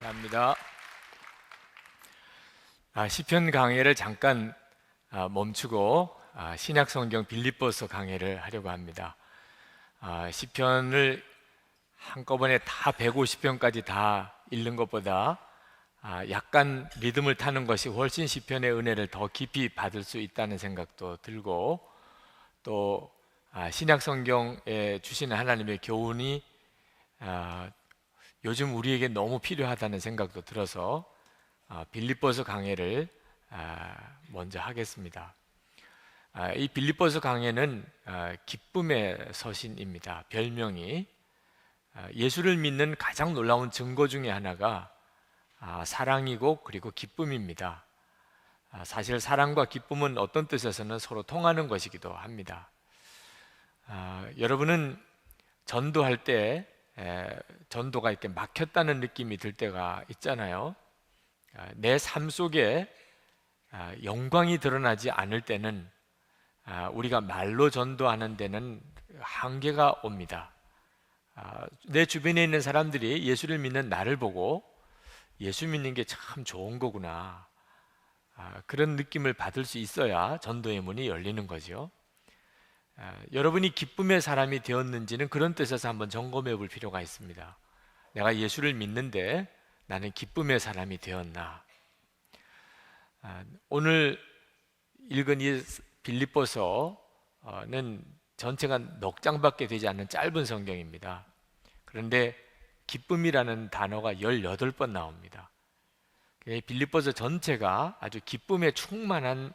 합니다. 시편 강해를 잠깐 멈추고 신약 성경 빌립보서 강해를 하려고 합니다. 시편을 한꺼번에 다 150편까지 다 읽는 것보다 약간 리듬을 타는 것이 훨씬 시편의 은혜를 더 깊이 받을 수 있다는 생각도 들고, 또 신약 성경에 주시는 하나님의 교훈이 요즘 우리에게 너무 필요하다는 생각도 들어서 빌립보서 강해를 먼저 하겠습니다. 이 빌립보서 강해는 기쁨의 서신입니다. 별명이 예수를 믿는 가장 놀라운 증거 중에 하나가 사랑이고 그리고 기쁨입니다. 사실 사랑과 기쁨은 어떤 뜻에서는 서로 통하는 것이기도 합니다. 여러분은 전도할 때 전도가 이렇게 막혔다는 느낌이 들 때가 있잖아요. 내 삶 속에 영광이 드러나지 않을 때는 우리가 말로 전도하는 데는 한계가 옵니다. 내 주변에 있는 사람들이 예수를 믿는 나를 보고 예수 믿는 게 참 좋은 거구나, 그런 느낌을 받을 수 있어야 전도의 문이 열리는 거죠. 여러분이 기쁨의 사람이 되었는지는 그런 뜻에서 한번 점검해 볼 필요가 있습니다. 내가 예수를 믿는데 나는 기쁨의 사람이 되었나? 오늘 읽은 이 빌립보서는 전체가 넉 장밖에 되지 않는 짧은 성경입니다. 그런데 기쁨이라는 단어가 18번 나옵니다. 빌립보서 전체가 아주 기쁨에 충만한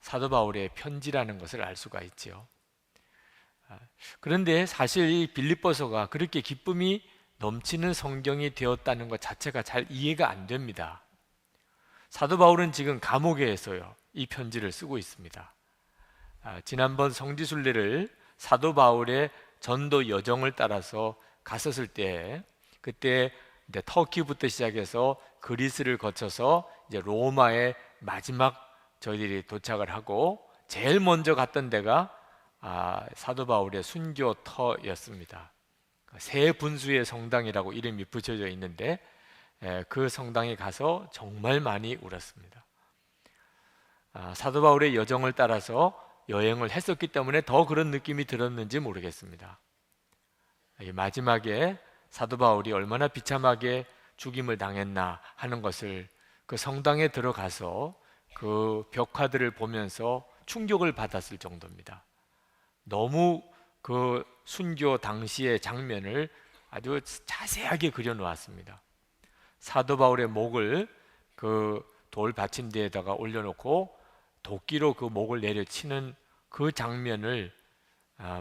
사도 바울의 편지라는 것을 알 수가 있죠. 그런데 사실 이 빌립보서가 그렇게 기쁨이 넘치는 성경이 되었다는 것 자체가 잘 이해가 안 됩니다. 사도 바울은 지금 감옥에서요 이 편지를 쓰고 있습니다. 지난번 성지순례를 사도 바울의 전도 여정을 따라서 갔었을 때, 그때 이제 터키부터 시작해서 그리스를 거쳐서 이제 로마의 마지막 저희들이 도착을 하고 제일 먼저 갔던 데가 사도 바울의 순교터였습니다. 세 분수의 성당이라고 이름이 붙여져 있는데 그 성당에 가서 정말 많이 울었습니다. 사도 바울의 여정을 따라서 여행을 했었기 때문에 더 그런 느낌이 들었는지 모르겠습니다. 마지막에 사도 바울이 얼마나 비참하게 죽임을 당했나 하는 것을 그 성당에 들어가서 그 벽화들을 보면서 충격을 받았을 정도입니다. 너무 그 순교 당시의 장면을 아주 자세하게 그려 놓았습니다. 사도 바울의 목을 그 돌 받침대에다가 올려놓고 도끼로 그 목을 내려치는 그 장면을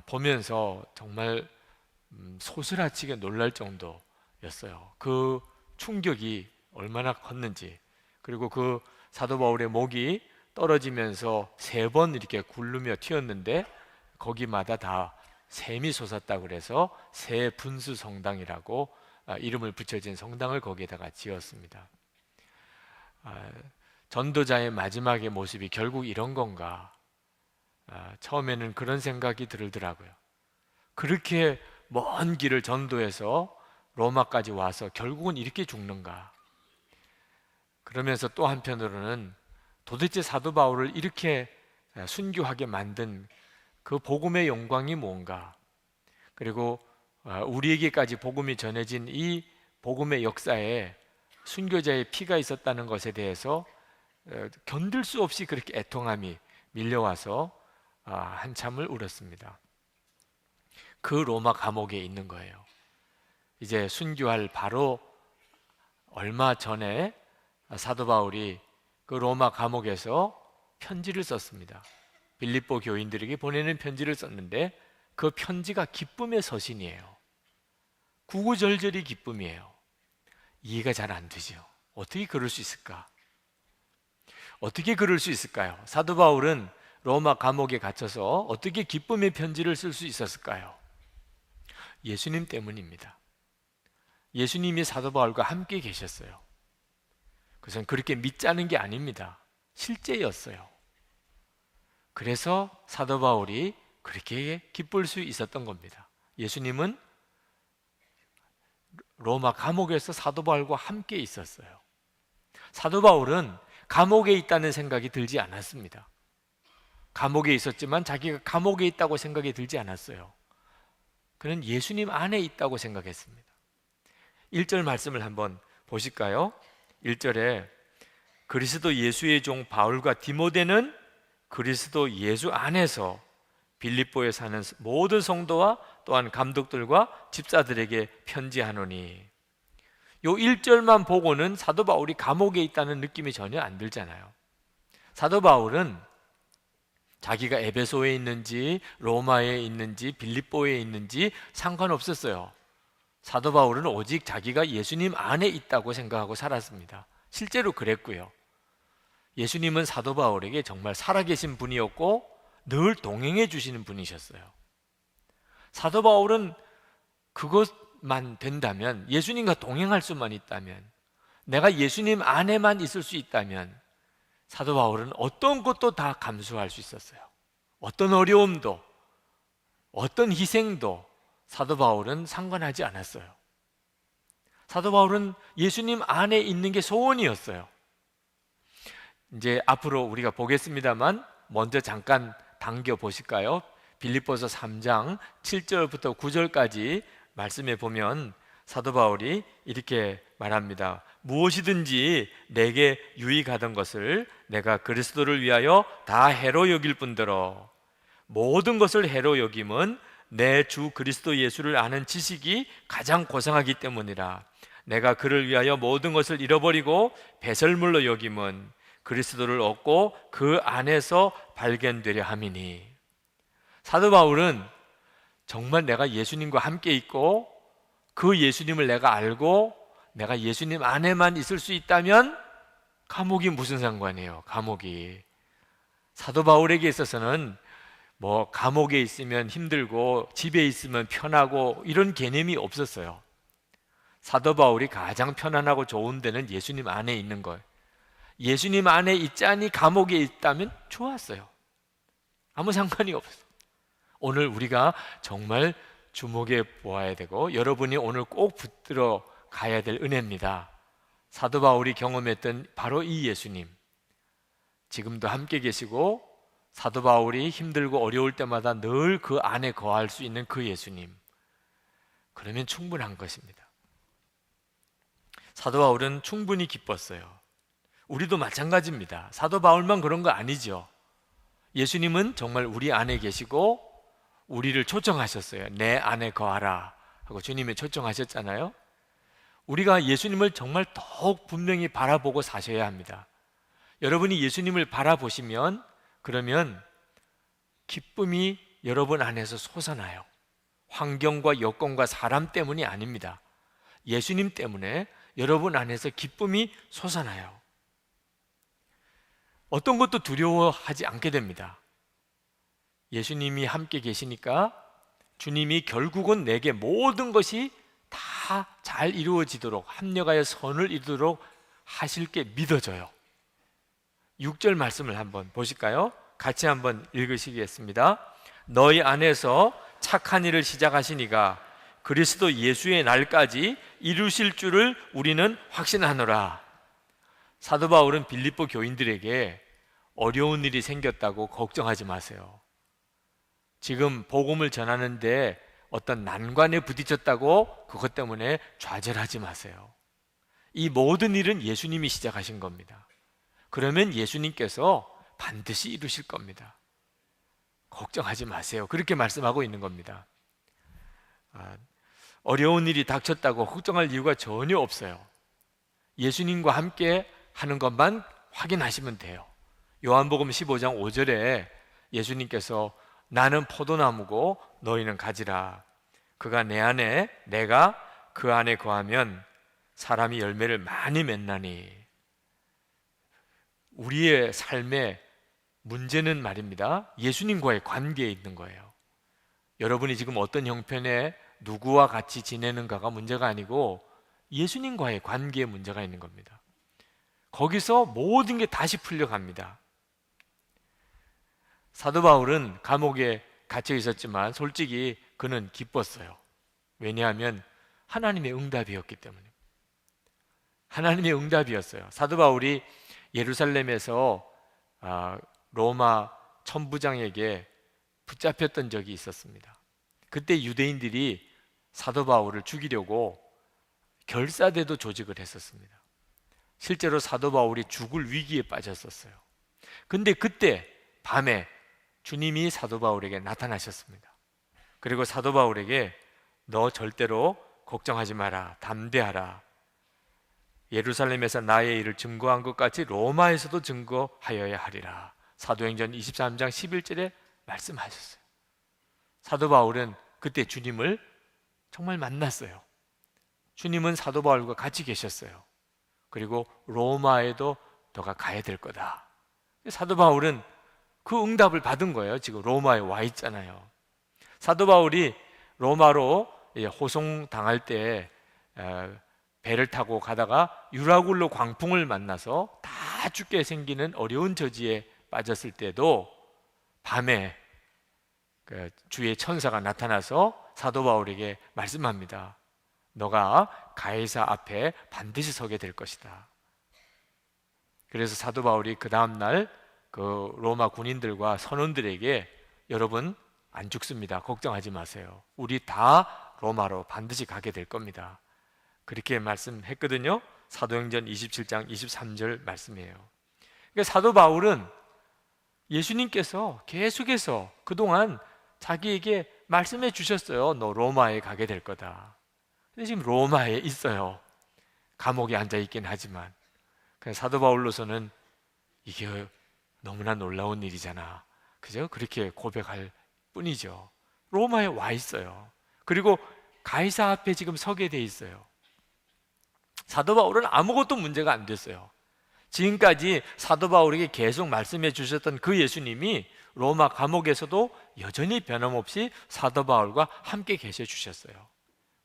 보면서 정말 소스라치게 놀랄 정도였어요. 그 충격이 얼마나 컸는지. 그리고 그 사도 바울의 목이 떨어지면서 3번 이렇게 굴르며 튀었는데 거기마다 다 샘이 솟았다 그래서 새 분수 성당이라고 이름을 붙여진 성당을 거기에다가 지었습니다. 전도자의 마지막의 모습이 결국 이런 건가? 처음에는 그런 생각이 들더라고요. 그렇게 먼 길을 전도해서 로마까지 와서 결국은 이렇게 죽는가? 그러면서 또 한편으로는 도대체 사도 바울을 이렇게 순교하게 만든 그 복음의 영광이 뭔가? 그리고 우리에게까지 복음이 전해진 이 복음의 역사에 순교자의 피가 있었다는 것에 대해서 견딜 수 없이 그렇게 애통함이 밀려와서 한참을 울었습니다. 그 로마 감옥에 있는 거예요. 이제 순교할 바로 얼마 전에 사도 바울이 그 로마 감옥에서 편지를 썼습니다. 빌립보 교인들에게 보내는 편지를 썼는데 그 편지가 기쁨의 서신이에요. 구구절절이 기쁨이에요. 이해가 잘 안 되죠. 어떻게 그럴 수 있을까? 어떻게 그럴 수 있을까요? 사도 바울은 로마 감옥에 갇혀서 어떻게 기쁨의 편지를 쓸 수 있었을까요? 예수님 때문입니다. 예수님이 사도 바울과 함께 계셨어요. 그것은 그렇게 믿자는 게 아닙니다. 실제였어요. 그래서 사도 바울이 그렇게 기쁠 수 있었던 겁니다. 예수님은 로마 감옥에서 사도 바울과 함께 있었어요. 사도 바울은 감옥에 있다는 생각이 들지 않았습니다. 감옥에 있었지만 자기가 감옥에 있다고 생각이 들지 않았어요. 그는 예수님 안에 있다고 생각했습니다. 1절 말씀을 한번 보실까요? 1절에 그리스도 예수의 종 바울과 디모데는 그리스도 예수 안에서 빌립보에 사는 모든 성도와 또한 감독들과 집사들에게 편지하노니. 요 1절만 보고는 사도 바울이 감옥에 있다는 느낌이 전혀 안 들잖아요. 사도 바울은 자기가 에베소에 있는지 로마에 있는지 빌립보에 있는지 상관없었어요. 사도 바울은 오직 자기가 예수님 안에 있다고 생각하고 살았습니다. 실제로 그랬고요. 예수님은 사도 바울에게 정말 살아계신 분이었고 늘 동행해 주시는 분이셨어요. 사도 바울은 그것만 된다면, 예수님과 동행할 수만 있다면, 내가 예수님 안에만 있을 수 있다면 사도 바울은 어떤 것도 다 감수할 수 있었어요. 어떤 어려움도, 어떤 희생도 사도 바울은 상관하지 않았어요. 사도 바울은 예수님 안에 있는 게 소원이었어요. 이제 앞으로 우리가 보겠습니다만 먼저 잠깐 당겨 보실까요? 빌립보서 3장 7절부터 9절까지 말씀에 보면 사도 바울이 이렇게 말합니다. 무엇이든지 내게 유익하던 것을 내가 그리스도를 위하여 다 해로 여길 뿐더러 모든 것을 해로 여김은 내 주 그리스도 예수를 아는 지식이 가장 고상하기 때문이라. 내가 그를 위하여 모든 것을 잃어버리고 배설물로 여김은 그리스도를 얻고 그 안에서 발견되려 함이니. 사도 바울은 정말 내가 예수님과 함께 있고 그 예수님을 내가 알고 내가 예수님 안에만 있을 수 있다면 감옥이 무슨 상관이에요? 감옥이. 사도 바울에게 있어서는 뭐 감옥에 있으면 힘들고 집에 있으면 편하고 이런 개념이 없었어요. 사도 바울이 가장 편안하고 좋은 데는 예수님 안에 있는 거예요. 예수님 안에 있자니 감옥에 있다면 좋았어요. 아무 상관이 없어요. 오늘 우리가 정말 주목해 보아야 되고 여러분이 오늘 꼭 붙들어 가야 될 은혜입니다. 사도 바울이 경험했던 바로 이 예수님, 지금도 함께 계시고 사도 바울이 힘들고 어려울 때마다 늘 그 안에 거할 수 있는 그 예수님, 그러면 충분한 것입니다. 사도 바울은 충분히 기뻤어요. 우리도 마찬가지입니다. 사도 바울만 그런 거 아니죠. 예수님은 정말 우리 안에 계시고 우리를 초청하셨어요. 내 안에 거하라 하고 주님이 초청하셨잖아요. 우리가 예수님을 정말 더욱 분명히 바라보고 사셔야 합니다. 여러분이 예수님을 바라보시면 그러면 기쁨이 여러분 안에서 솟아나요. 환경과 여건과 사람 때문이 아닙니다. 예수님 때문에 여러분 안에서 기쁨이 솟아나요. 어떤 것도 두려워하지 않게 됩니다. 예수님이 함께 계시니까 주님이 결국은 내게 모든 것이 다 잘 이루어지도록 합력하여 선을 이루도록 하실 게 믿어져요. 6절 말씀을 한번 보실까요? 같이 한번 읽으시겠습니다. 너희 안에서 착한 일을 시작하시니가 그리스도 예수의 날까지 이루실 줄을 우리는 확신하노라. 사도 바울은 빌립보 교인들에게 어려운 일이 생겼다고 걱정하지 마세요. 지금 복음을 전하는데 어떤 난관에 부딪혔다고 그것 때문에 좌절하지 마세요. 이 모든 일은 예수님이 시작하신 겁니다. 그러면 예수님께서 반드시 이루실 겁니다. 걱정하지 마세요. 그렇게 말씀하고 있는 겁니다. 어려운 일이 닥쳤다고 걱정할 이유가 전혀 없어요. 예수님과 함께 하는 것만 확인하시면 돼요. 요한복음 15장 5절에 예수님께서 나는 포도나무고 너희는 가지라. 그가 내 안에 내가 그 안에 거하면 사람이 열매를 많이 맺나니. 우리의 삶의 문제는 말입니다, 예수님과의 관계에 있는 거예요. 여러분이 지금 어떤 형편에 누구와 같이 지내는가가 문제가 아니고 예수님과의 관계에 문제가 있는 겁니다. 거기서 모든 게 다시 풀려갑니다. 사도 바울은 감옥에 갇혀 있었지만 솔직히 그는 기뻤어요. 왜냐하면 하나님의 응답이었기 때문에. 하나님의 응답이었어요. 사도 바울이 예루살렘에서 로마 천부장에게 붙잡혔던 적이 있었습니다. 그때 유대인들이 사도 바울을 죽이려고 결사대도 조직을 했었습니다. 실제로 사도 바울이 죽을 위기에 빠졌었어요. 근데 그때 밤에 주님이 사도 바울에게 나타나셨습니다. 그리고 사도 바울에게 너 절대로 걱정하지 마라, 담대하라. 예루살렘에서 나의 일을 증거한 것 같이 로마에서도 증거하여야 하리라. 사도행전 23장 11절에 말씀하셨어요. 사도 바울은 그때 주님을 정말 만났어요. 주님은 사도 바울과 같이 계셨어요. 그리고 로마에도 너가 가야 될 거다. 사도 바울은 그 응답을 받은 거예요. 지금 로마에 와 있잖아요. 사도 바울이 로마로 호송당할 때 배를 타고 가다가 유라굴로 광풍을 만나서 다 죽게 생기는 어려운 저지에 빠졌을 때도 밤에 주의 천사가 나타나서 사도 바울에게 말씀합니다. 너가 가이사 앞에 반드시 서게 될 것이다. 그래서 사도 바울이 그 다음날 그 로마 군인들과 선원들에게 여러분 안 죽습니다. 걱정하지 마세요. 우리 다 로마로 반드시 가게 될 겁니다. 그렇게 말씀했거든요. 사도행전 27장 23절 말씀이에요. 그러니까 사도 바울은 예수님께서 계속해서 그동안 자기에게 말씀해 주셨어요. 너 로마에 가게 될 거다. 근데 지금 로마에 있어요. 감옥에 앉아 있긴 하지만 사도 바울로서는 이게 너무나 놀라운 일이잖아. 그죠? 그렇게 고백할 뿐이죠. 로마에 와 있어요. 그리고 가이사 앞에 지금 서게 돼 있어요. 사도 바울은 아무것도 문제가 안 됐어요. 지금까지 사도 바울에게 계속 말씀해 주셨던 그 예수님이 로마 감옥에서도 여전히 변함없이 사도 바울과 함께 계셔 주셨어요.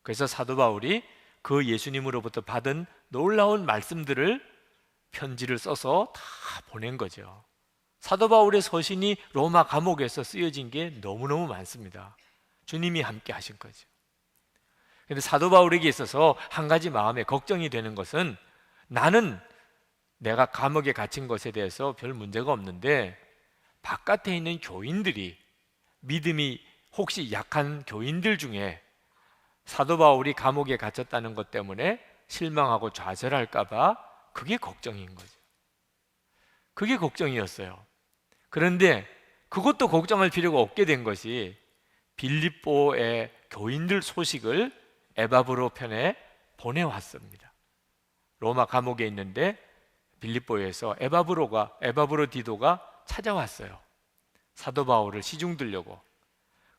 그래서 사도 바울이 그 예수님으로부터 받은 놀라운 말씀들을 편지를 써서 다 보낸 거죠. 사도 바울의 서신이 로마 감옥에서 쓰여진 게 너무너무 많습니다. 주님이 함께 하신 거죠. 그런데 사도 바울에게 있어서 한 가지 마음에 걱정이 되는 것은 나는 내가 감옥에 갇힌 것에 대해서 별 문제가 없는데 바깥에 있는 교인들이 믿음이 혹시 약한 교인들 중에 사도 바울이 감옥에 갇혔다는 것 때문에 실망하고 좌절할까 봐 그게 걱정인 거죠. 그게 걱정이었어요. 그런데 그것도 걱정할 필요가 없게 된 것이 빌립보의 교인들 소식을 에바브로 편에 보내왔습니다. 로마 감옥에 있는데 빌립보에서 에바브로 디도가 찾아왔어요. 사도 바울을 시중 들려고.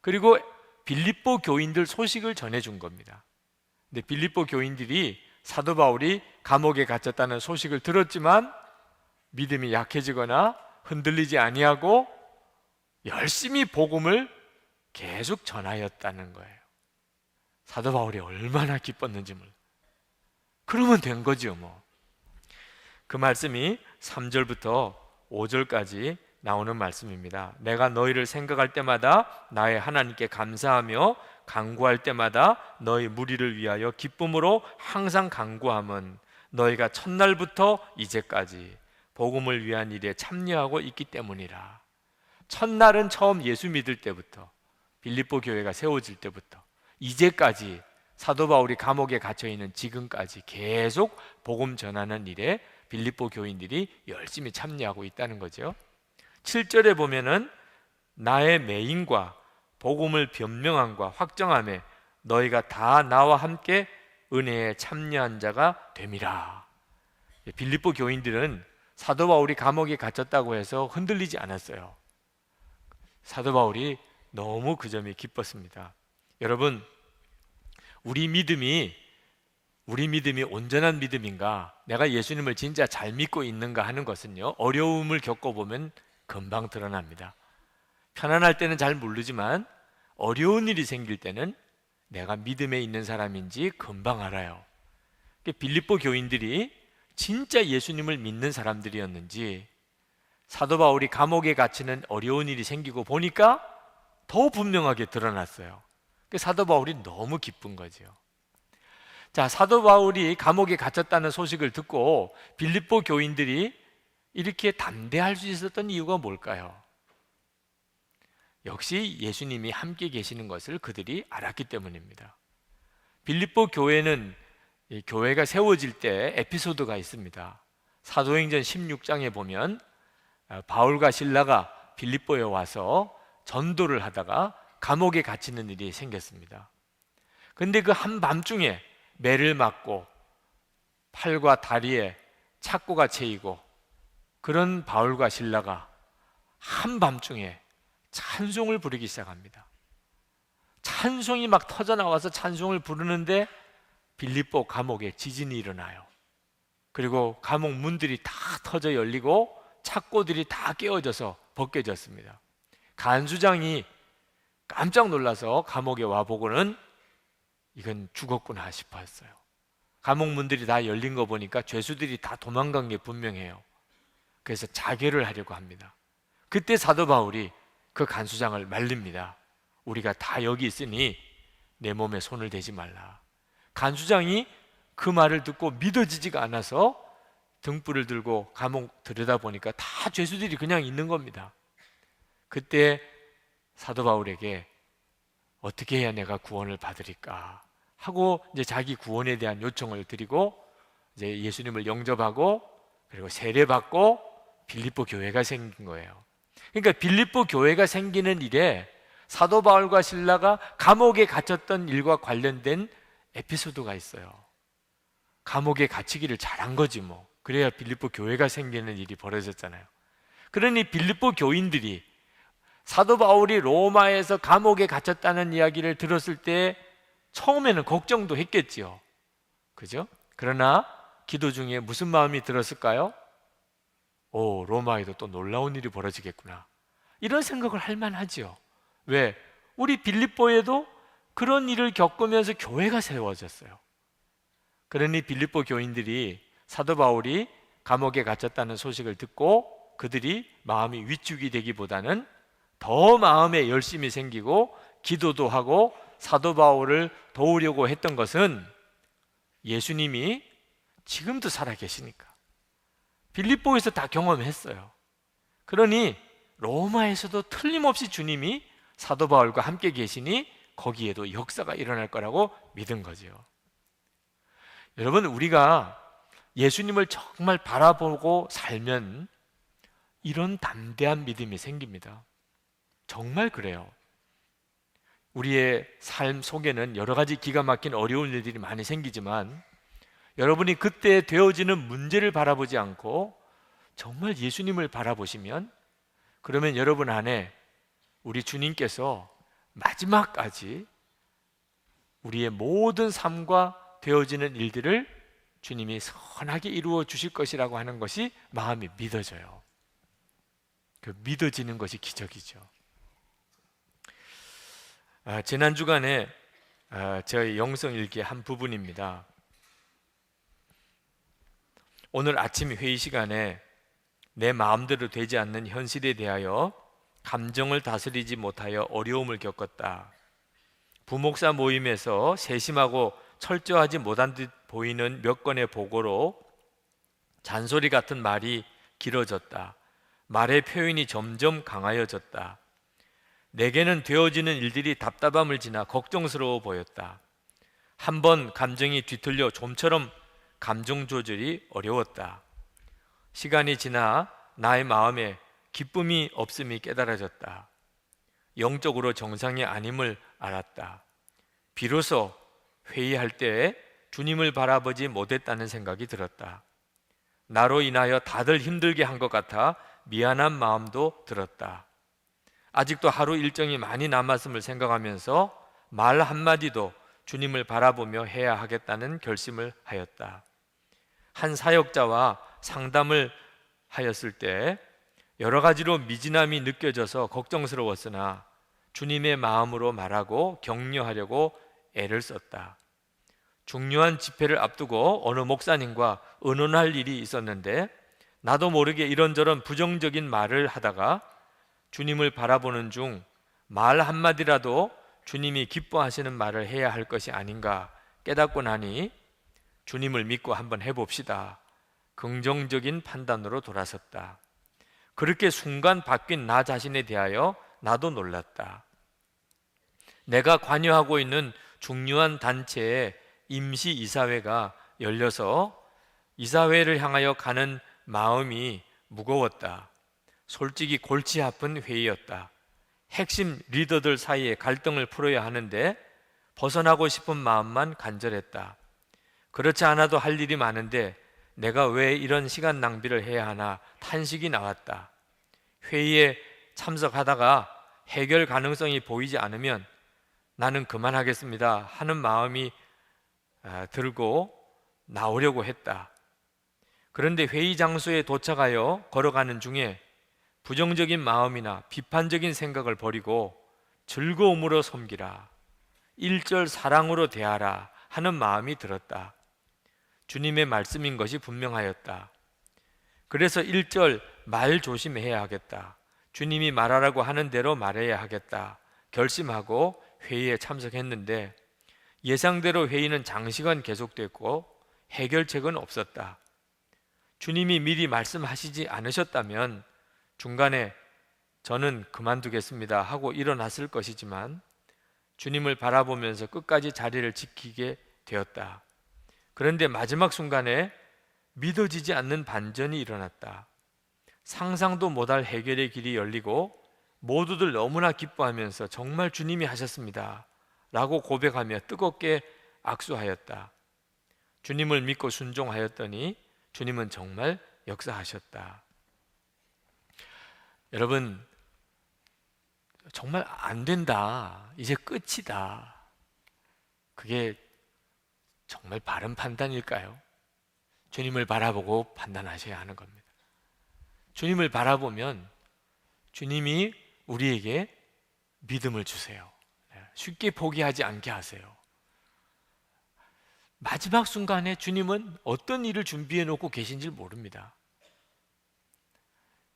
그리고 빌립보 교인들 소식을 전해준 겁니다. 근데 빌립보 교인들이 사도 바울이 감옥에 갇혔다는 소식을 들었지만 믿음이 약해지거나 흔들리지 아니하고 열심히 복음을 계속 전하였다는 거예요. 사도 바울이 얼마나 기뻤는지 몰라요. 그러면 된 거죠 뭐. 그 말씀이 3절부터 5절까지 나오는 말씀입니다. 내가 너희를 생각할 때마다 나의 하나님께 감사하며 간구할 때마다 너희 무리를 위하여 기쁨으로 항상 간구함은 너희가 첫날부터 이제까지 복음을 위한 일에 참여하고 있기 때문이라. 첫날은 처음 예수 믿을 때부터, 빌립보 교회가 세워질 때부터 이제까지 사도 바울이 감옥에 갇혀 있는 지금까지 계속 복음 전하는 일에 빌립보 교인들이 열심히 참여하고 있다는 거죠. 7절에 보면은 나의 매임과 복음을 변명함과 확정함에 너희가 다 나와 함께 은혜에 참여한 자가 됨이라. 빌립보 교인들은 사도 바울이 감옥에 갇혔다고 해서 흔들리지 않았어요. 사도 바울이 너무 그 점이 기뻤습니다. 여러분, 우리 믿음이 온전한 믿음인가, 내가 예수님을 진짜 잘 믿고 있는가 하는 것은요, 어려움을 겪어보면 금방 드러납니다. 편안할 때는 잘 모르지만 어려운 일이 생길 때는 내가 믿음에 있는 사람인지 금방 알아요. 빌립보 교인들이 진짜 예수님을 믿는 사람들이었는지, 사도 바울이 감옥에 갇히는 어려운 일이 생기고 보니까 더 분명하게 드러났어요. 사도 바울이 너무 기쁜 거죠. 자, 사도 바울이 감옥에 갇혔다는 소식을 듣고 빌립보 교인들이 이렇게 담대할 수 있었던 이유가 뭘까요? 역시 예수님이 함께 계시는 것을 그들이 알았기 때문입니다. 빌립보 교회는 이 교회가 세워질 때 에피소드가 있습니다. 사도행전 16장에 보면 바울과 실라가 빌립보에 와서 전도를 하다가 감옥에 갇히는 일이 생겼습니다. 근데 그 한밤중에 매를 맞고 팔과 다리에 착고가 채이고 그런 바울과 실라가 한밤중에 찬송을 부르기 시작합니다. 찬송이 막 터져나와서 찬송을 부르는데 빌립보 감옥에 지진이 일어나요. 그리고 감옥 문들이 다 터져 열리고 착고들이 다 깨어져서 벗겨졌습니다. 간수장이 깜짝 놀라서 감옥에 와보고는 이건 죽었구나 싶었어요. 감옥 문들이 다 열린 거 보니까 죄수들이 다 도망간 게 분명해요. 그래서 자결을 하려고 합니다. 그때 사도 바울이 그 간수장을 말립니다. 우리가 다 여기 있으니 내 몸에 손을 대지 말라. 간수장이 그 말을 듣고 믿어지지가 않아서 등불을 들고 감옥 들여다보니까 다 죄수들이 그냥 있는 겁니다. 그때 사도 바울에게 어떻게 해야 내가 구원을 받으리까 하고 이제 자기 구원에 대한 요청을 드리고 이제 예수님을 영접하고 그리고 세례받고 빌립보 교회가 생긴 거예요. 그러니까 빌립보 교회가 생기는 일에 사도 바울과 실라가 감옥에 갇혔던 일과 관련된 에피소드가 있어요. 감옥에 갇히기를 잘한 거지 뭐. 그래야 빌립보 교회가 생기는 일이 벌어졌잖아요. 그러니 빌립보 교인들이 사도 바울이 로마에서 감옥에 갇혔다는 이야기를 들었을 때 처음에는 걱정도 했겠지요. 그죠? 그러나 기도 중에 무슨 마음이 들었을까요? 오, 로마에도 또 놀라운 일이 벌어지겠구나. 이런 생각을 할 만하지요. 왜? 우리 빌립보에도 그런 일을 겪으면서 교회가 세워졌어요. 그러니 빌립보 교인들이 사도 바울이 감옥에 갇혔다는 소식을 듣고 그들이 마음이 위축이 되기보다는 더 마음에 열심이 생기고 기도도 하고 사도 바울을 도우려고 했던 것은 예수님이 지금도 살아계시니까 빌립보에서 다 경험했어요. 그러니 로마에서도 틀림없이 주님이 사도 바울과 함께 계시니 거기에도 역사가 일어날 거라고 믿은 거죠. 여러분, 우리가 예수님을 정말 바라보고 살면 이런 담대한 믿음이 생깁니다. 정말 그래요. 우리의 삶 속에는 여러 가지 기가 막힌 어려운 일들이 많이 생기지만 여러분이 그때 되어지는 문제를 바라보지 않고 정말 예수님을 바라보시면 그러면 여러분 안에 우리 주님께서 마지막까지 우리의 모든 삶과 되어지는 일들을 주님이 선하게 이루어 주실 것이라고 하는 것이 마음이 믿어져요. 그 믿어지는 것이 기적이죠. 지난 주간에 저희 영성일기 한 부분입니다. 오늘 아침 회의 시간에 내 마음대로 되지 않는 현실에 대하여 감정을 다스리지 못하여 어려움을 겪었다. 부목사 모임에서 세심하고 철저하지 못한 듯 보이는 몇 건의 보고로 잔소리 같은 말이 길어졌다. 말의 표현이 점점 강하여졌다. 내게는 되어지는 일들이 답답함을 지나 걱정스러워 보였다. 한번 감정이 뒤틀려 좀처럼 감정 조절이 어려웠다. 시간이 지나 나의 마음에 기쁨이 없음이 깨달아졌다. 영적으로 정상이 아님을 알았다. 비로소 회의할 때 주님을 바라보지 못했다는 생각이 들었다. 나로 인하여 다들 힘들게 한 것 같아 미안한 마음도 들었다. 아직도 하루 일정이 많이 남았음을 생각하면서 말 한마디도 주님을 바라보며 해야 하겠다는 결심을 하였다. 한 사역자와 상담을 하였을 때 여러 가지로 미진함이 느껴져서 걱정스러웠으나 주님의 마음으로 말하고 격려하려고 애를 썼다. 중요한 집회를 앞두고 어느 목사님과 의논할 일이 있었는데 나도 모르게 이런저런 부정적인 말을 하다가 주님을 바라보는 중 말 한마디라도 주님이 기뻐하시는 말을 해야 할 것이 아닌가 깨닫고 나니 주님을 믿고 한번 해봅시다. 긍정적인 판단으로 돌아섰다. 그렇게 순간 바뀐 나 자신에 대하여 나도 놀랐다. 내가 관여하고 있는 중요한 단체의 임시 이사회가 열려서 이사회를 향하여 가는 마음이 무거웠다. 솔직히 골치 아픈 회의였다. 핵심 리더들 사이에 갈등을 풀어야 하는데 벗어나고 싶은 마음만 간절했다. 그렇지 않아도 할 일이 많은데 내가 왜 이런 시간 낭비를 해야 하나 탄식이 나왔다. 회의에 참석하다가 해결 가능성이 보이지 않으면 나는 그만하겠습니다 하는 마음이 들고 나오려고 했다. 그런데 회의 장소에 도착하여 걸어가는 중에 부정적인 마음이나 비판적인 생각을 버리고 즐거움으로 섬기라, 1절 사랑으로 대하라 하는 마음이 들었다. 주님의 말씀인 것이 분명하였다. 그래서 1절 말 조심해야 하겠다, 주님이 말하라고 하는 대로 말해야 하겠다 결심하고 회의에 참석했는데 예상대로 회의는 장시간 계속됐고 해결책은 없었다. 주님이 미리 말씀하시지 않으셨다면 중간에 저는 그만두겠습니다 하고 일어났을 것이지만 주님을 바라보면서 끝까지 자리를 지키게 되었다. 그런데 마지막 순간에 믿어지지 않는 반전이 일어났다. 상상도 못할 해결의 길이 열리고 모두들 너무나 기뻐하면서 정말 주님이 하셨습니다 라고 고백하며 뜨겁게 악수하였다. 주님을 믿고 순종하였더니 주님은 정말 역사하셨다. 여러분, 정말 안 된다, 이제 끝이다, 그게 정말 바른 판단일까요? 주님을 바라보고 판단하셔야 하는 겁니다. 주님을 바라보면 주님이 우리에게 믿음을 주세요. 쉽게 포기하지 않게 하세요. 마지막 순간에 주님은 어떤 일을 준비해 놓고 계신지 모릅니다.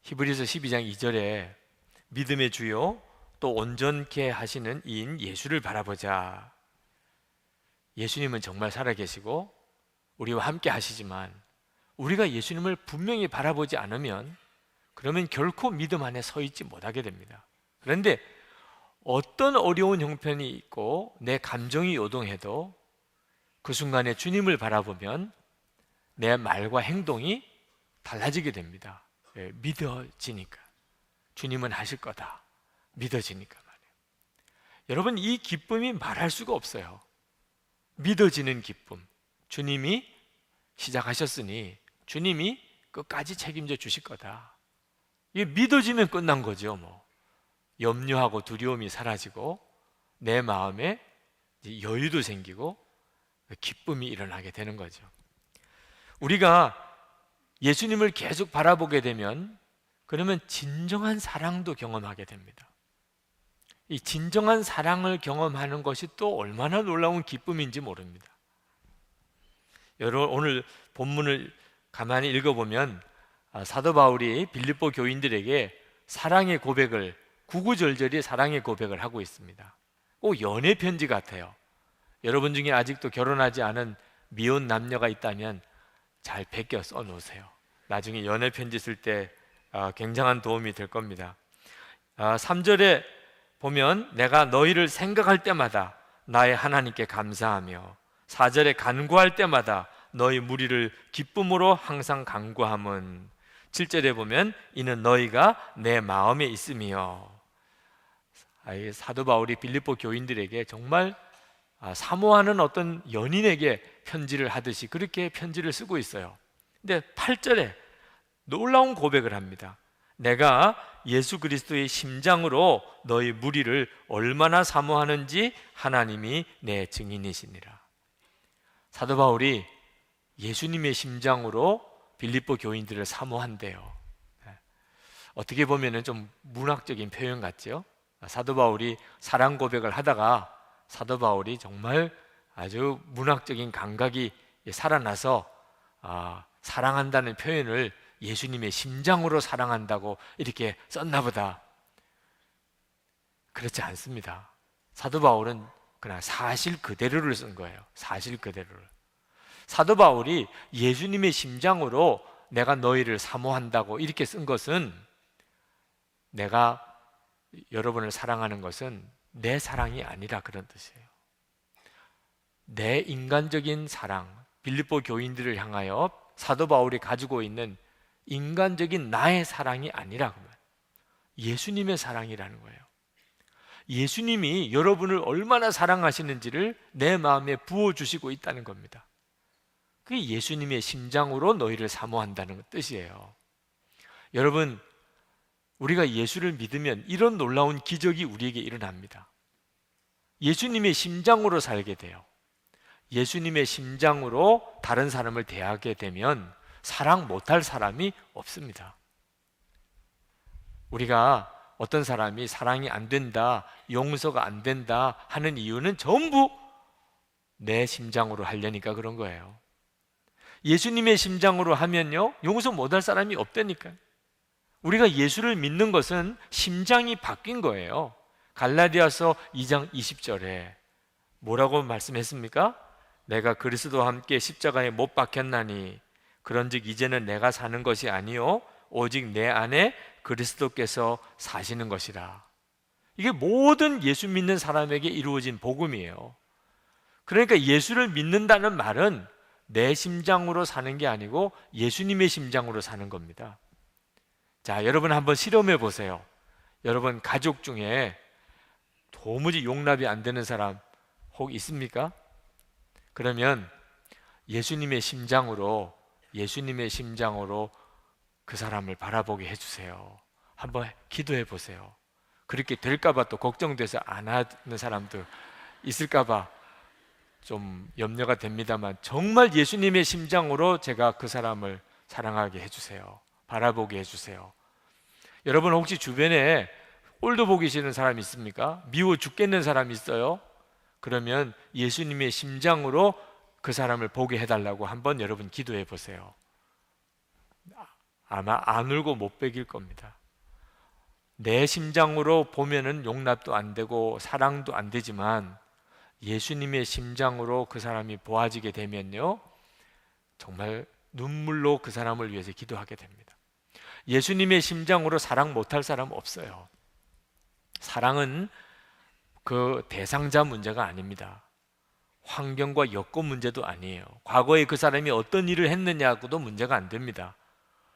히브리서 12장 2절에 믿음의 주요 또 온전케 하시는 이인 예수를 바라보자. 예수님은 정말 살아계시고 우리와 함께 하시지만 우리가 예수님을 분명히 바라보지 않으면 그러면 결코 믿음 안에 서 있지 못하게 됩니다. 그런데 어떤 어려운 형편이 있고 내 감정이 요동해도 그 순간에 주님을 바라보면 내 말과 행동이 달라지게 됩니다. 믿어지니까. 주님은 하실 거다, 믿어지니까 말이에요. 여러분, 이 기쁨이 말할 수가 없어요. 믿어지는 기쁨. 주님이 시작하셨으니 주님이 끝까지 책임져 주실 거다. 이게 믿어지면 끝난 거죠. 염려하고 두려움이 사라지고 내 마음에 여유도 생기고 기쁨이 일어나게 되는 거죠. 우리가 예수님을 계속 바라보게 되면 그러면 진정한 사랑도 경험하게 됩니다. 이 진정한 사랑을 경험하는 것이 또 얼마나 놀라운 기쁨인지 모릅니다. 여러분, 오늘 본문을 가만히 읽어보면 사도 바울이 빌립보 교인들에게 사랑의 고백을, 구구절절히 사랑의 고백을 하고 있습니다. 꼭 연애 편지 같아요. 여러분 중에 아직도 결혼하지 않은 미혼 남녀가 있다면 잘 베껴 써놓으세요. 나중에 연애 편지 쓸 때 굉장한 도움이 될 겁니다. 3절에 보면 내가 너희를 생각할 때마다 나의 하나님께 감사하며 4절에 간구할 때마다 너희 무리를 기쁨으로 항상 간구함은 7절에 보면 이는 너희가 내 마음에 있으며. 사도 바울이 빌립보 교인들에게 정말 사모하는 어떤 연인에게 편지를 하듯이 그렇게 편지를 쓰고 있어요. 근데 8절에 놀라운 고백을 합니다. 내가 예수 그리스도의 심장으로 너희 무리를 얼마나 사모하는지 하나님이 내 증인이시니라. 사도 바울이 예수님의 심장으로 빌립보 교인들을 사모한대요. 어떻게 보면 좀 문학적인 표현 같죠? 사도 바울이 사랑 고백을 하다가 사도 바울이 정말 아주 문학적인 감각이 살아나서 사랑한다는 표현을 예수님의 심장으로 사랑한다고 이렇게 썼나 보다. 그렇지 않습니다. 사도 바울은 그냥 사실 그대로를 쓴 거예요. 사실 그대로를. 사도 바울이 예수님의 심장으로 내가 너희를 사모한다고 이렇게 쓴 것은, 내가 여러분을 사랑하는 것은 내 사랑이 아니라 그런 뜻이에요. 내 인간적인 사랑, 빌립보 교인들을 향하여 사도 바울이 가지고 있는 인간적인 나의 사랑이 아니라 예수님의 사랑이라는 거예요. 예수님이 여러분을 얼마나 사랑하시는지를 내 마음에 부어주시고 있다는 겁니다. 그게 예수님의 심장으로 너희를 사모한다는 뜻이에요. 여러분, 우리가 예수를 믿으면 이런 놀라운 기적이 우리에게 일어납니다. 예수님의 심장으로 살게 돼요. 예수님의 심장으로 다른 사람을 대하게 되면 사랑 못할 사람이 없습니다. 우리가 어떤 사람이 사랑이 안 된다, 용서가 안 된다 하는 이유는 전부 내 심장으로 하려니까 그런 거예요. 예수님의 심장으로 하면요, 용서 못할 사람이 없다니까요. 우리가 예수를 믿는 것은 심장이 바뀐 거예요. 갈라디아서 2장 20절에 뭐라고 말씀했습니까? 내가 그리스도와 함께 십자가에 못 박혔나니 그런즉 이제는 내가 사는 것이 아니요 오직 내 안에 그리스도께서 사시는 것이라. 이게 모든 예수 믿는 사람에게 이루어진 복음이에요. 그러니까 예수를 믿는다는 말은 내 심장으로 사는 게 아니고 예수님의 심장으로 사는 겁니다. 자, 여러분 한번 실험해 보세요. 여러분 가족 중에 도무지 용납이 안 되는 사람 혹 있습니까? 그러면 예수님의 심장으로 그 사람을 바라보게 해주세요. 한번 기도해 보세요. 그렇게 될까봐 또 걱정돼서 안 하는 사람도 있을까봐 좀 염려가 됩니다만, 정말 예수님의 심장으로 제가 그 사람을 사랑하게 해주세요. 바라보게 해주세요. 여러분 혹시 주변에 꼴도 보기 싫은 사람 있습니까? 미워 죽겠는 사람 있어요? 그러면 예수님의 심장으로 그 사람을 보게 해달라고 한번 여러분 기도해 보세요. 아마 안 울고 못 베길 겁니다. 내 심장으로 보면은 용납도 안 되고 사랑도 안 되지만 예수님의 심장으로 그 사람이 보아지게 되면요, 정말 눈물로 그 사람을 위해서 기도하게 됩니다. 예수님의 심장으로 사랑 못할 사람 없어요. 사랑은 그 대상자 문제가 아닙니다. 환경과 여건 문제도 아니에요. 과거에 그 사람이 어떤 일을 했느냐고도 문제가 안 됩니다.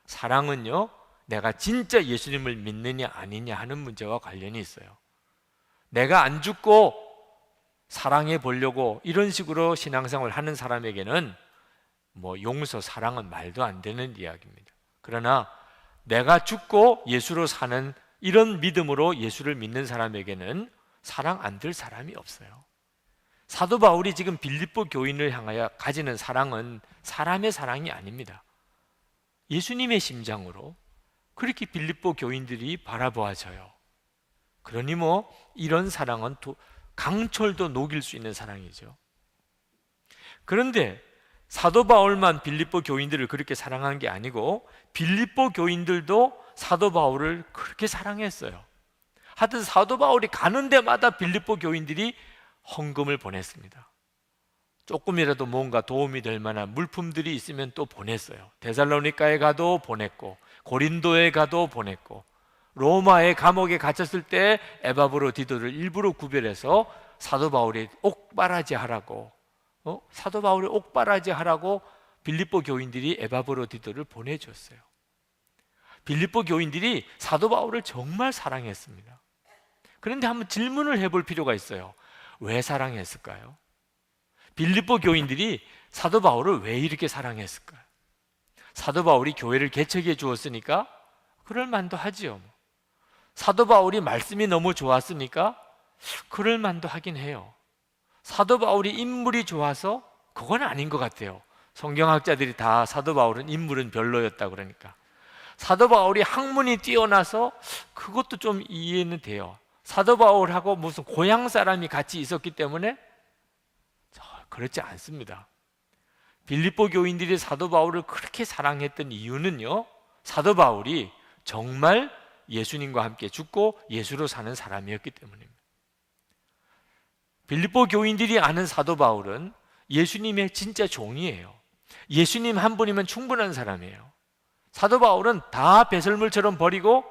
사랑은요, 내가 진짜 예수님을 믿느냐 아니냐 하는 문제와 관련이 있어요. 내가 안 죽고 사랑해 보려고 이런 식으로 신앙생활을 하는 사람에게는 용서, 사랑은 말도 안 되는 이야기입니다. 그러나 내가 죽고 예수로 사는 이런 믿음으로 예수를 믿는 사람에게는 사랑 안 될 사람이 없어요. 사도 바울이 지금 빌립보 교인을 향하여 가지는 사랑은 사람의 사랑이 아닙니다. 예수님의 심장으로 그렇게 빌립보 교인들이 바라보아져요. 그러니 이런 사랑은 강철도 녹일 수 있는 사랑이죠. 그런데 사도 바울만 빌립보 교인들을 그렇게 사랑한 게 아니고 빌립보 교인들도 사도 바울을 그렇게 사랑했어요. 하여튼 사도 바울이 가는 데마다 빌립보 교인들이 헌금을 보냈습니다. 조금이라도 뭔가 도움이 될 만한 물품들이 있으면 또 보냈어요. 데살로니가에 가도 보냈고, 고린도에 가도 보냈고, 로마의 감옥에 갇혔을 때 에바브로디도를 일부러 구별해서 사도 바울이 옥바라지 하라고 빌립보 교인들이 에바브로디도를 보내줬어요. 빌립보 교인들이 사도 바울을 정말 사랑했습니다. 그런데 한번 질문을 해볼 필요가 있어요. 왜 사랑했을까요? 빌립보 교인들이 사도 바울을 왜 이렇게 사랑했을까요? 사도 바울이 교회를 개척해 주었으니까? 그럴 만도 하지요. 사도 바울이 말씀이 너무 좋았으니까? 그럴 만도 하긴 해요. 사도 바울이 인물이 좋아서? 그건 아닌 것 같아요. 성경학자들이 다 사도 바울은 인물은 별로였다 그러니까. 사도 바울이 학문이 뛰어나서? 그것도 좀 이해는 돼요. 사도 바울하고 무슨 고향 사람이 같이 있었기 때문에? 그렇지 않습니다. 빌립보 교인들이 사도 바울을 그렇게 사랑했던 이유는요, 사도 바울이 정말 예수님과 함께 죽고 예수로 사는 사람이었기 때문입니다. 빌립보 교인들이 아는 사도 바울은 예수님의 진짜 종이에요. 예수님 한 분이면 충분한 사람이에요. 사도 바울은 다 배설물처럼 버리고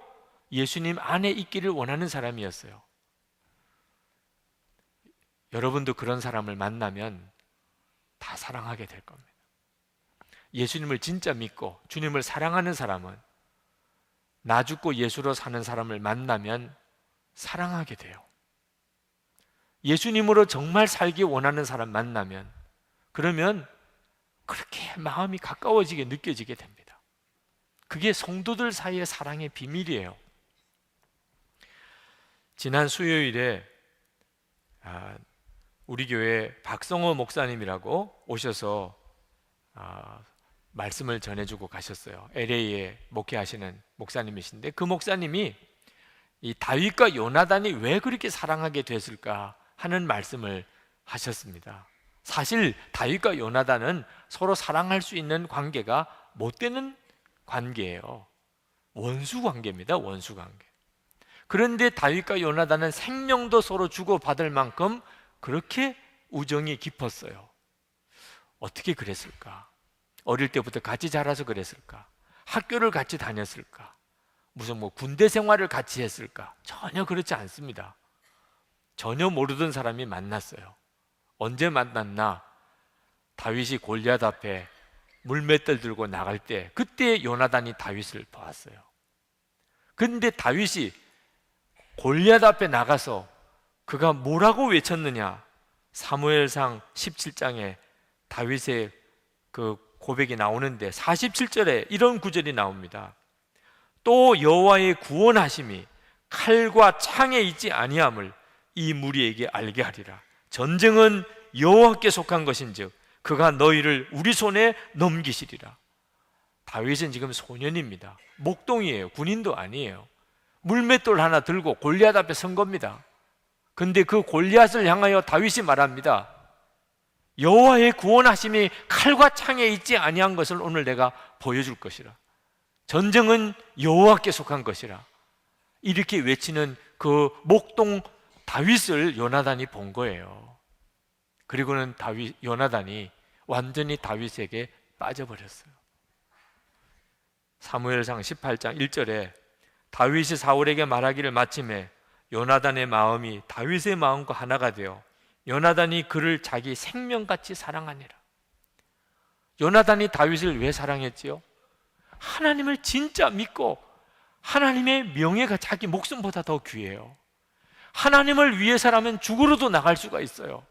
예수님 안에 있기를 원하는 사람이었어요. 여러분도 그런 사람을 만나면 다 사랑하게 될 겁니다. 예수님을 진짜 믿고 주님을 사랑하는 사람은 나 죽고 예수로 사는 사람을 만나면 사랑하게 돼요. 예수님으로 정말 살기 원하는 사람 만나면, 그러면 그렇게 마음이 가까워지게 느껴지게 됩니다. 그게 성도들 사이의 사랑의 비밀이에요. 지난 수요일에 우리 교회 박성호 목사님이라고 오셔서 말씀을 전해주고 가셨어요. LA에 목회하시는 목사님이신데, 그 목사님이 이 다윗과 요나단이 왜 그렇게 사랑하게 됐을까 하는 말씀을 하셨습니다. 사실 다윗과 요나단은 서로 사랑할 수 있는 관계가 못 되는 관계예요. 원수 관계입니다. 원수 관계. 그런데 다윗과 요나단은 생명도 서로 주고받을 만큼 그렇게 우정이 깊었어요. 어떻게 그랬을까? 어릴 때부터 같이 자라서 그랬을까? 학교를 같이 다녔을까? 무슨 군대 생활을 같이 했을까? 전혀 그렇지 않습니다. 전혀 모르던 사람이 만났어요. 언제 만났나? 다윗이 골리앗 앞에 물맷돌 들고 나갈 때, 그때 요나단이 다윗을 보았어요. 그런데 다윗이 골리앗 앞에 나가서 그가 뭐라고 외쳤느냐? 사무엘상 17장에 다윗의 그 고백이 나오는데 47절에 이런 구절이 나옵니다. 또 여호와의 구원하심이 칼과 창에 있지 아니함을 이 무리에게 알게 하리라. 전쟁은 여호와께 속한 것인즉 그가 너희를 우리 손에 넘기시리라. 다윗은 지금 소년입니다. 목동이에요. 군인도 아니에요. 물맷돌 하나 들고 골리앗 앞에 선 겁니다. 근데 그 골리앗을 향하여 다윗이 말합니다. 여호와의 구원하심이 칼과 창에 있지 아니한 것을 오늘 내가 보여줄 것이라. 전쟁은 여호와께 속한 것이라. 이렇게 외치는 그 목동 다윗을 요나단이 본 거예요. 그리고는 요나단이 완전히 다윗에게 빠져버렸어요. 사무엘상 18장 1절에 다윗이 사울에게 말하기를 마침에 요나단의 마음이 다윗의 마음과 하나가 되어 요나단이 그를 자기 생명같이 사랑하니라. 요나단이 다윗을 왜 사랑했지요? 하나님을 진짜 믿고 하나님의 명예가 자기 목숨보다 더 귀해요. 하나님을 위해서라면 죽으러도 나갈 수가 있어요.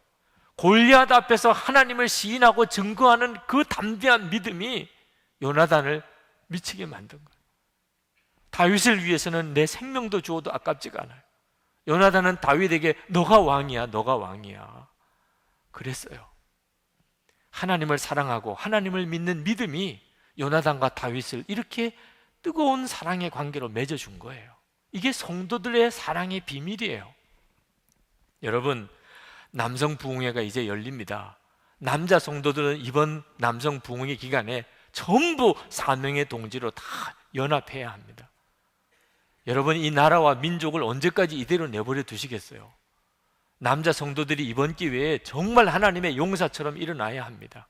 골리앗 앞에서 하나님을 시인하고 증거하는 그 담대한 믿음이 요나단을 미치게 만든 거예요. 다윗을 위해서는 내 생명도 주어도 아깝지가 않아요. 요나단은 다윗에게 너가 왕이야, 너가 왕이야 그랬어요. 하나님을 사랑하고 하나님을 믿는 믿음이 요나단과 다윗을 이렇게 뜨거운 사랑의 관계로 맺어준 거예요. 이게 성도들의 사랑의 비밀이에요. 여러분, 남성 부흥회가 이제 열립니다. 남자 성도들은 이번 남성 부흥회 기간에 전부 사명의 동지로 다 연합해야 합니다. 여러분, 이 나라와 민족을 언제까지 이대로 내버려 두시겠어요? 남자 성도들이 이번 기회에 정말 하나님의 용사처럼 일어나야 합니다.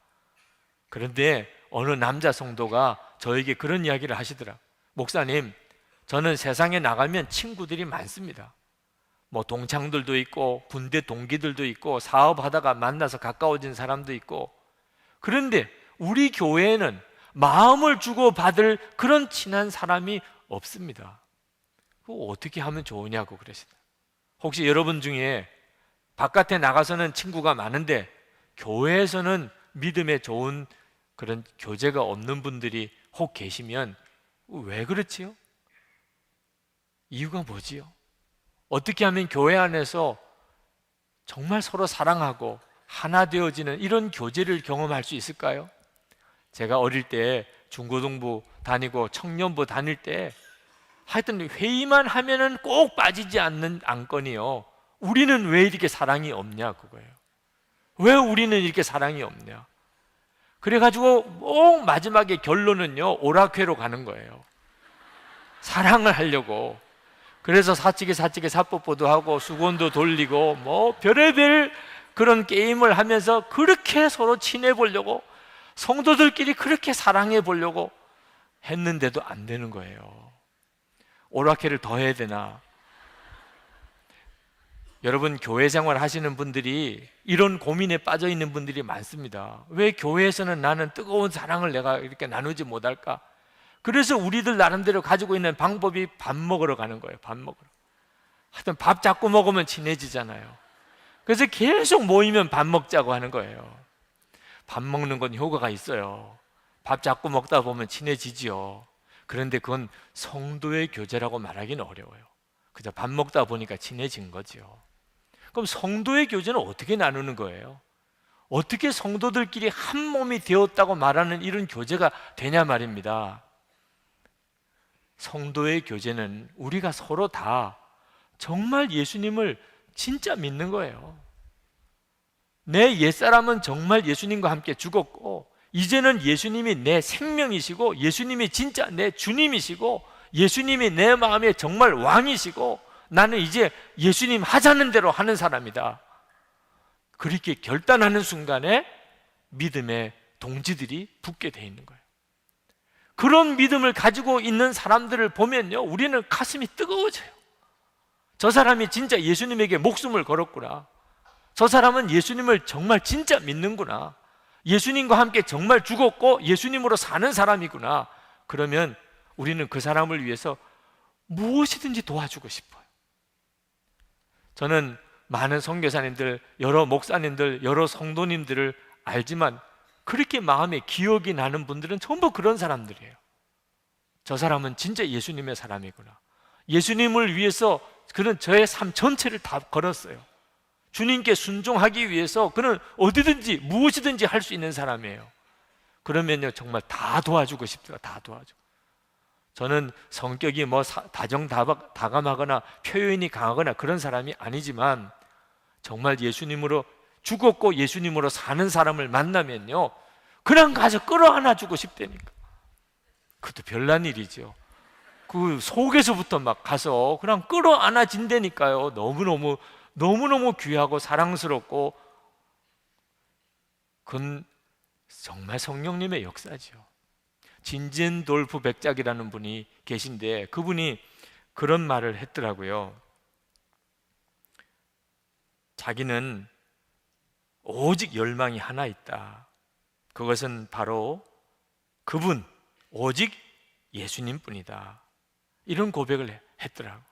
그런데 어느 남자 성도가 저에게 그런 이야기를 하시더라. 목사님, 저는 세상에 나가면 친구들이 많습니다. 동창들도 있고 군대 동기들도 있고 사업하다가 만나서 가까워진 사람도 있고, 그런데 우리 교회에는 마음을 주고 받을 그런 친한 사람이 없습니다. 그거 어떻게 하면 좋으냐고 그러시다. 혹시 여러분 중에 바깥에 나가서는 친구가 많은데 교회에서는 믿음에 좋은 그런 교제가 없는 분들이 혹 계시면 왜 그렇지요? 이유가 뭐지요? 어떻게 하면 교회 안에서 정말 서로 사랑하고 하나 되어지는 이런 교제를 경험할 수 있을까요? 제가 어릴 때 중고등부 다니고 청년부 다닐 때 하여튼 회의만 하면은 꼭 빠지지 않는 안건이요, 우리는 왜 이렇게 사랑이 없냐 그거예요. 왜 우리는 이렇게 사랑이 없냐. 그래가지고 꼭 마지막에 결론은요, 오락회로 가는 거예요. 사랑을 하려고. 그래서 사치기 사뽀뽀도 하고 수건도 돌리고 별의별 그런 게임을 하면서 그렇게 서로 친해 보려고 성도들끼리 그렇게 사랑해 보려고 했는데도 안 되는 거예요. 오락회를 더 해야 되나? 여러분, 교회 생활 하시는 분들이 이런 고민에 빠져 있는 분들이 많습니다. 왜 교회에서는 나는 뜨거운 사랑을 내가 이렇게 나누지 못할까? 그래서 우리들 나름대로 가지고 있는 방법이 밥 먹으러 가는 거예요. 밥 먹으러. 하여튼 밥 자꾸 먹으면 친해지잖아요. 그래서 계속 모이면 밥 먹자고 하는 거예요. 밥 먹는 건 효과가 있어요. 밥 자꾸 먹다 보면 친해지지요. 그런데 그건 성도의 교제라고 말하기는 어려워요. 그저 밥 먹다 보니까 친해진 거죠. 그럼 성도의 교제는 어떻게 나누는 거예요? 어떻게 성도들끼리 한 몸이 되었다고 말하는 이런 교제가 되냐 말입니다. 성도의 교제는 우리가 서로 다 정말 예수님을 진짜 믿는 거예요. 내 옛사람은 정말 예수님과 함께 죽었고 이제는 예수님이 내 생명이시고 예수님이 진짜 내 주님이시고 예수님이 내 마음에 정말 왕이시고 나는 이제 예수님 하자는 대로 하는 사람이다. 그렇게 결단하는 순간에 믿음의 동지들이 붙게 돼 있는 거예요. 그런 믿음을 가지고 있는 사람들을 보면요, 우리는 가슴이 뜨거워져요. 저 사람이 진짜 예수님에게 목숨을 걸었구나. 저 사람은 예수님을 정말 진짜 믿는구나. 예수님과 함께 정말 죽었고 예수님으로 사는 사람이구나. 그러면 우리는 그 사람을 위해서 무엇이든지 도와주고 싶어요. 저는 많은 선교사님들, 여러 목사님들, 여러 성도님들을 알지만 그렇게 마음에 기억이 나는 분들은 전부 그런 사람들이에요. 저 사람은 진짜 예수님의 사람이구나. 예수님을 위해서 그는 저의 삶 전체를 다 걸었어요. 주님께 순종하기 위해서 그는 어디든지 무엇이든지 할 수 있는 사람이에요. 그러면요, 정말 다 도와주고 싶어요. 다 도와주고. 저는 성격이 뭐 다정다감하거나 표현이 강하거나 그런 사람이 아니지만 정말 예수님으로 죽었고 예수님으로 사는 사람을 만나면요, 그냥 가서 끌어안아 주고 싶다니까. 그것도 별난 일이죠. 그 속에서부터 막 가서 그냥 끌어안아 진다니까요. 너무너무 귀하고 사랑스럽고, 그건 정말 성령님의 역사죠. 진젠돌프 백작이라는 분이 계신데 그분이 그런 말을 했더라고요. 자기는 오직 열망이 하나 있다. 그것은 바로 그분, 오직 예수님뿐이다. 이런 고백을 했더라고.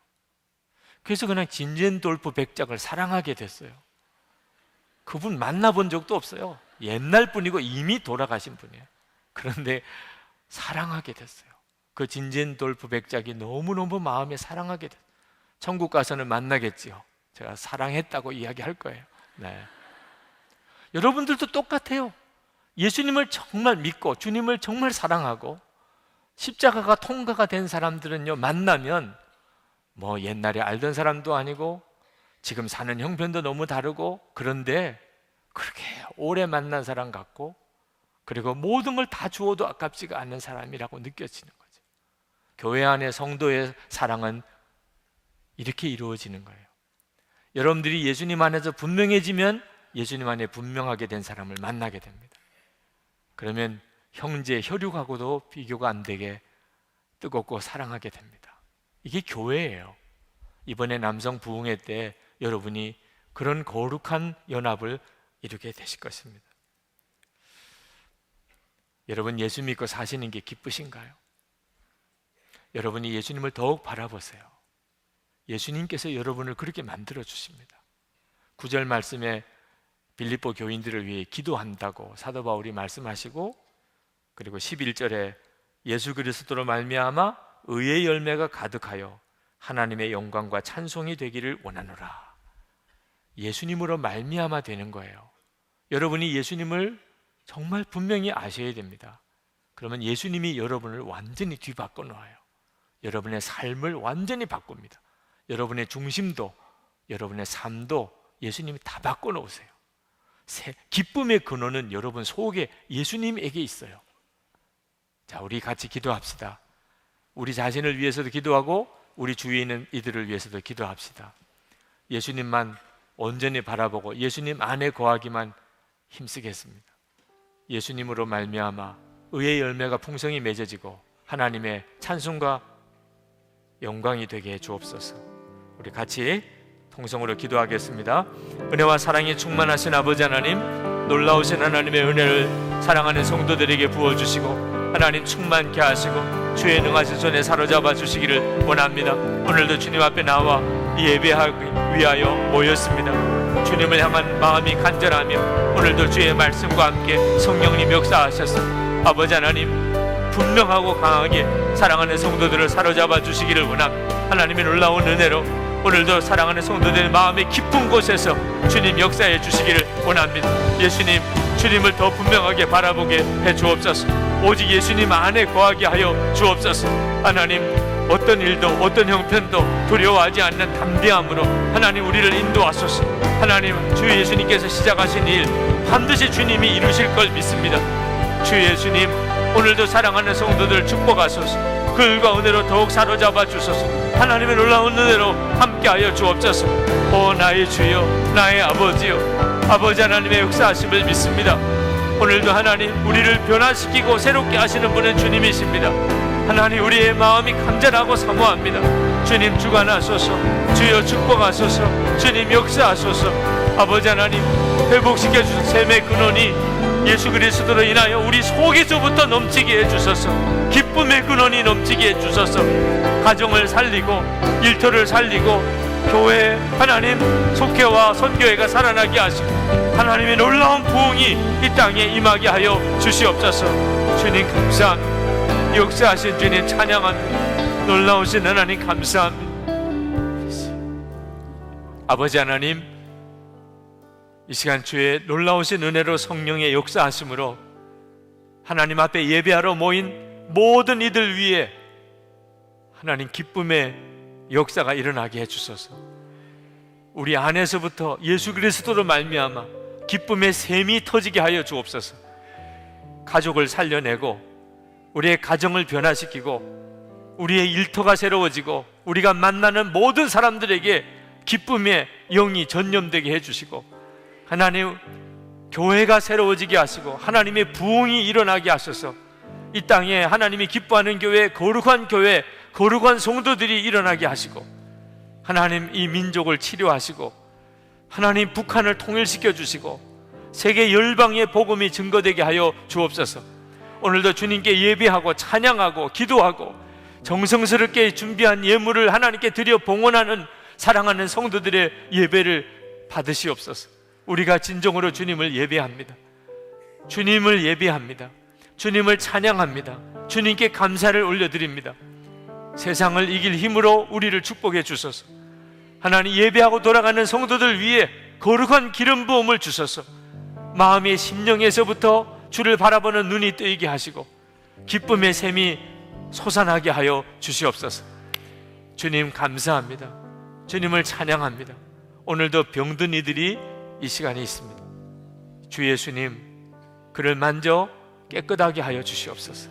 그래서 그냥 진젠돌프 백작을 사랑하게 됐어요. 그분 만나본 적도 없어요. 옛날 분이고 이미 돌아가신 분이에요. 그런데 사랑하게 됐어요. 그 진젠돌프 백작이 너무너무 마음에 사랑하게 됐어요. 천국 가서는 만나겠지요. 제가 사랑했다고 이야기할 거예요. 네. 여러분들도 똑같아요. 예수님을 정말 믿고 주님을 정말 사랑하고 십자가가 통과가 된 사람들은요, 만나면 뭐 옛날에 알던 사람도 아니고 지금 사는 형편도 너무 다르고, 그런데 그렇게 오래 만난 사람 같고, 그리고 모든 걸 다 주어도 아깝지가 않는 사람이라고 느껴지는 거죠. 교회 안의 성도의 사랑은 이렇게 이루어지는 거예요. 여러분들이 예수님 안에서 분명해지면 예수님 안에 분명하게 된 사람을 만나게 됩니다. 그러면 형제, 혈육하고도 비교가 안 되게 뜨겁고 사랑하게 됩니다. 이게 교회예요. 이번에 남성 부흥회 때 여러분이 그런 거룩한 연합을 이루게 되실 것입니다. 여러분, 예수 믿고 사시는 게 기쁘신가요? 여러분이 예수님을 더욱 바라보세요. 예수님께서 여러분을 그렇게 만들어 주십니다. 9절 말씀에 빌립보 교인들을 위해 기도한다고 사도 바울이 말씀하시고, 그리고 11절에 예수 그리스도로 말미암아 의의 열매가 가득하여 하나님의 영광과 찬송이 되기를 원하노라. 예수님으로 말미암아 되는 거예요. 여러분이 예수님을 정말 분명히 아셔야 됩니다. 그러면 예수님이 여러분을 완전히 뒤바꿔 놓아요. 여러분의 삶을 완전히 바꿉니다. 여러분의 중심도, 여러분의 삶도 예수님이 다 바꿔 놓으세요. 기쁨의 근원은 여러분 속에 예수님에게 있어요. 자, 우리 같이 기도합시다. 우리 자신을 위해서도 기도하고 우리 주위에 있는 이들을 위해서도 기도합시다. 예수님만 온전히 바라보고 예수님 안에 거하기만 힘쓰겠습니다. 예수님으로 말미암아 의의 열매가 풍성히 맺어지고 하나님의 찬송과 영광이 되게 해 주옵소서. 우리 같이 통성으로 기도하겠습니다. 은혜와 사랑이 충만하신 아버지 하나님, 놀라우신 하나님의 은혜를 사랑하는 성도들에게 부어주시고 하나님 충만케 하시고 주의 능하신 손에 사로잡아 주시기를 원합니다. 오늘도 주님 앞에 나와 예배하기 위하여 모였습니다. 주님을 향한 마음이 간절하며 오늘도 주의 말씀과 함께 성령님 역사하셔서 아버지 하나님 분명하고 강하게 사랑하는 성도들을 사로잡아 주시기를 원합니다. 하나님의 놀라운 은혜로 오늘도 사랑하는 성도들의 마음의 깊은 곳에서 주님 역사해 주시기를 원합니다. 예수님, 주님을 더 분명하게 바라보게 해 주옵소서. 오직 예수님 안에 거하게 하여 주옵소서. 하나님, 어떤 일도 어떤 형편도 두려워하지 않는 담대함으로 하나님 우리를 인도하소서. 하나님, 주 예수님께서 시작하신 일 반드시 주님이 이루실 걸 믿습니다. 주 예수님, 오늘도 사랑하는 성도들 축복하소서. 그 일과 은혜로 더욱 사로잡아 주소서. 하나님의 놀라운 은혜로 함께하여 주옵소서. 오 나의 주여, 나의 아버지여, 아버지 하나님의 역사하심을 믿습니다. 오늘도 하나님 우리를 변화시키고 새롭게 하시는 분은 주님이십니다. 하나님, 우리의 마음이 간절하고 사모합니다. 주님 주관하소서. 주여 축복하소서. 주님 역사하소서. 아버지 하나님, 회복시켜 주소서. 샘의 근원이 예수 그리스도로 인하여 우리 속에서부터 넘치게 해주소서. 기쁨의 근원이 넘치게 해주소서. 가정을 살리고 일터를 살리고 교회, 하나님 속회와 선교회가 살아나게 하시고 하나님의 놀라운 부흥이 이 땅에 임하게 하여 주시옵소서. 주님 감사합니다. 역사하신 주님 찬양합니다. 놀라우신 하나님 감사합니다. 아버지 하나님, 이 시간 주의 놀라우신 은혜로 성령의 역사하심으로 하나님 앞에 예배하러 모인 모든 이들 위에 하나님 기쁨의 역사가 일어나게 해주소서. 우리 안에서부터 예수 그리스도로 말미암아 기쁨의 샘이 터지게 하여 주옵소서. 가족을 살려내고 우리의 가정을 변화시키고 우리의 일터가 새로워지고 우리가 만나는 모든 사람들에게 기쁨의 영이 전념되게 해주시고 하나님 교회가 새로워지게 하시고 하나님의 부흥이 일어나게 하셔서 이 땅에 하나님이 기뻐하는 교회, 거룩한 교회, 거룩한 성도들이 일어나게 하시고 하나님 이 민족을 치료하시고 하나님 북한을 통일시켜 주시고 세계 열방의 복음이 증거되게 하여 주옵소서. 오늘도 주님께 예배하고 찬양하고 기도하고 정성스럽게 준비한 예물을 하나님께 드려 봉헌하는 사랑하는 성도들의 예배를 받으시옵소서. 우리가 진정으로 주님을 예배합니다. 주님을 예배합니다. 주님을 찬양합니다. 주님께 감사를 올려드립니다. 세상을 이길 힘으로 우리를 축복해 주소서. 하나님, 예배하고 돌아가는 성도들 위해 거룩한 기름 부음을 주소서. 마음의 심령에서부터 주를 바라보는 눈이 뜨이게 하시고 기쁨의 샘이 솟아나게 하여 주시옵소서. 주님 감사합니다. 주님을 찬양합니다. 오늘도 병든 이들이 이 시간에 있습니다. 주 예수님, 그를 만져 깨끗하게 하여 주시옵소서.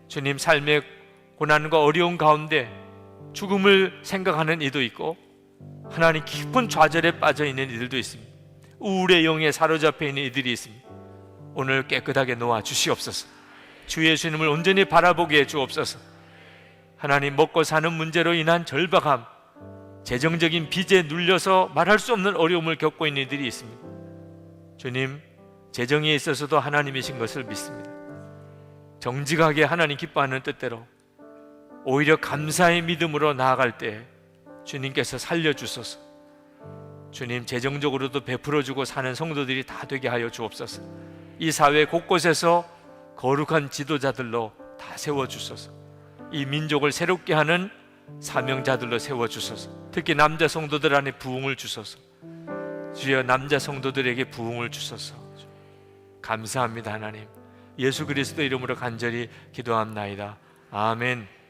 주님, 삶의 고난과 어려운 가운데 죽음을 생각하는 이도 있고 하나님 깊은 좌절에 빠져 있는 이들도 있습니다. 우울의 영에 사로잡혀 있는 이들이 있습니다. 오늘 깨끗하게 놓아 주시옵소서. 주 예수님을 온전히 바라보게 해 주옵소서. 하나님, 먹고 사는 문제로 인한 절박함, 재정적인 빚에 눌려서 말할 수 없는 어려움을 겪고 있는 이들이 있습니다. 주님, 재정에 있어서도 하나님이신 것을 믿습니다. 정직하게 하나님 기뻐하는 뜻대로 오히려 감사의 믿음으로 나아갈 때 주님께서 살려주소서. 주님, 재정적으로도 베풀어주고 사는 성도들이 다 되게 하여 주옵소서. 이 사회 곳곳에서 거룩한 지도자들로 다 세워주소서. 이 민족을 새롭게 하는 사명자들로 세워주소서. 특히 남자 성도들 안에 부흥을 주소서. 주여, 남자 성도들에게 부흥을 주소서. 감사합니다. 하나님, 예수 그리스도 이름으로 간절히 기도합나이다. 아멘.